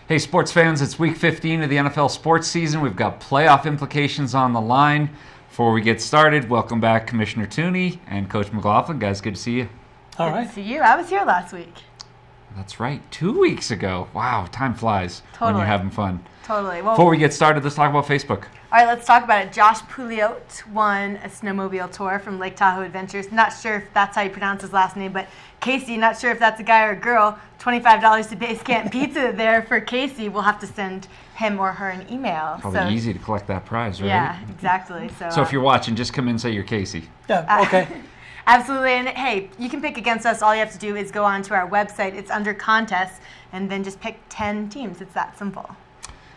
Hey, sports fans, it's week 15 of the NFL sports season. We've got playoff implications on the line. Before we get started, welcome back Commissioner Tooney and Coach McLaughlin. Guys, good to see you. All right. Good to see you. I was here last week. That's right, 2 weeks ago. Wow, time flies when Totally. you're having fun. Totally. Well, Before we get started, let's talk about Facebook. all right, let's talk about it. Josh Pouliot won a snowmobile tour from Lake Tahoe Adventures. Not sure if that's how you pronounce his last name, but Casey, not sure if that's a guy or a girl. $25 to Base Camp Pizza there for Casey. We'll have to send him or her an email. Probably easy to collect that prize, right? Yeah, exactly. So if you're watching, just come in and say you're Casey. Yeah, okay. Absolutely. And hey, you can pick against us. All you have to do is go onto our website. It's under contests, and then just pick 10 teams. It's that simple.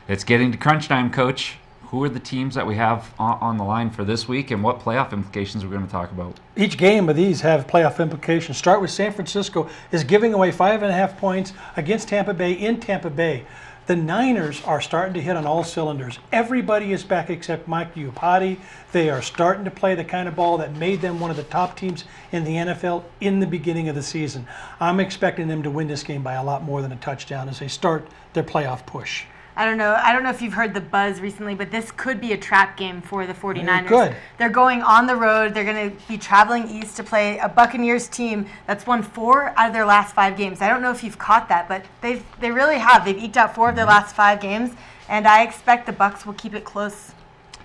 It's getting to crunch time, Coach. Who are the teams that we have on the line for this week, and what playoff implications we're going to talk about? Each game of these have playoff implications. Start with San Francisco is giving away 5.5 points against Tampa Bay in Tampa Bay. The Niners are starting to hit on all cylinders. Everybody is back except Mike Iupati. They are starting to play the kind of ball that made them one of the top teams in the NFL in the beginning of the season. I'm expecting them to win this game by a lot more than a touchdown as they start their playoff push. I don't know if you've heard the buzz recently, but this could be a trap game for the 49ers. Good. They're going on the road. They're going to be traveling east to play a Buccaneers team that's won 4 out of their last 5 games. I don't know if you've caught that, but they really have. They've eked out 4 of their last 5 games, and I expect the Bucs will keep it close.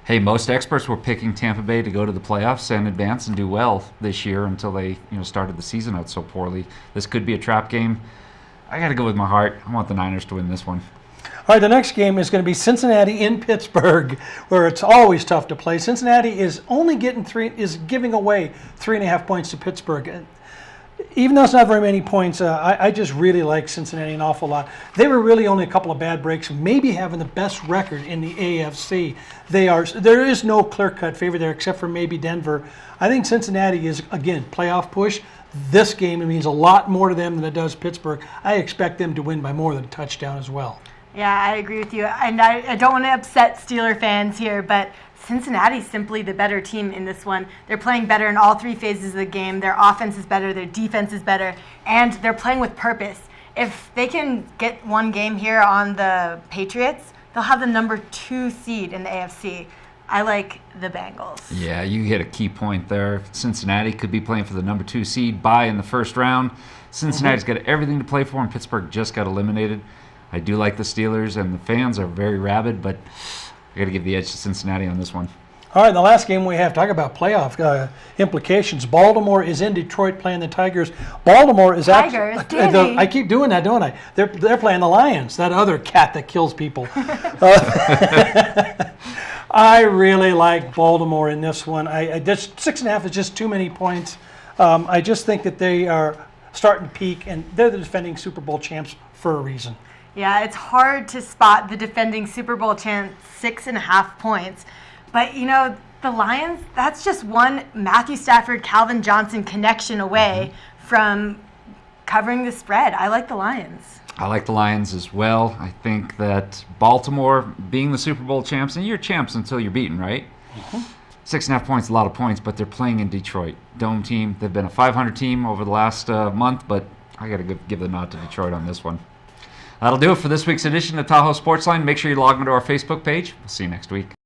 Hey, most experts were picking Tampa Bay to go to the playoffs and advance and do well this year until they started the season out so poorly. This could be a trap game. I got to go with my heart. I want the Niners to win this one. All right, the next game is going to be Cincinnati in Pittsburgh, where it's always tough to play. Cincinnati is giving away 3.5 points to Pittsburgh. Even though it's not very many points, I just really like Cincinnati an awful lot. They were really only a couple of bad breaks, maybe having the best record in the AFC. There is no clear-cut favorite there except for maybe Denver. I think Cincinnati is, again, playoff push. This game, it means a lot more to them than it does Pittsburgh. I expect them to win by more than a touchdown as well. Yeah, I agree with you. And I don't want to upset Steeler fans here, but Cincinnati's simply the better team in this one. They're playing better in all 3 phases of the game. Their offense is better, their defense is better, and they're playing with purpose. If they can get one game here on the Patriots, they'll have the number 2 seed in the AFC. I like the Bengals. Yeah, you hit a key point there. Cincinnati could be playing for the number 2 seed bye in the first round. Cincinnati's got everything to play for, and Pittsburgh just got eliminated. I do like the Steelers, and the fans are very rabid, but I got to give the edge to Cincinnati on this one. All right, the last game we have, talk about playoff implications. Baltimore is in Detroit playing the Tigers. Baltimore is Tigers, Danny. I keep doing that, don't I? They're playing the Lions, that other cat that kills people. I really like Baltimore in this one. Just 6.5 is just too many points. I just think that they are starting to peak, and they're the defending Super Bowl champs for a reason. Yeah, it's hard to spot the defending Super Bowl champ 6.5 points. But, the Lions, that's just one Matthew Stafford, Calvin Johnson connection away from covering the spread. I like the Lions. I like the Lions as well. I think that Baltimore, being the Super Bowl champs, and you're champs until you're beaten, right? 6.5 points is a lot of points, but they're playing in Detroit. Dome team. They've been a 500 team over the last month, but I got to give the nod to Detroit on this one. That'll do it for this week's edition of Tahoe Sportsline. Make sure you log into our Facebook page. We'll see you next week.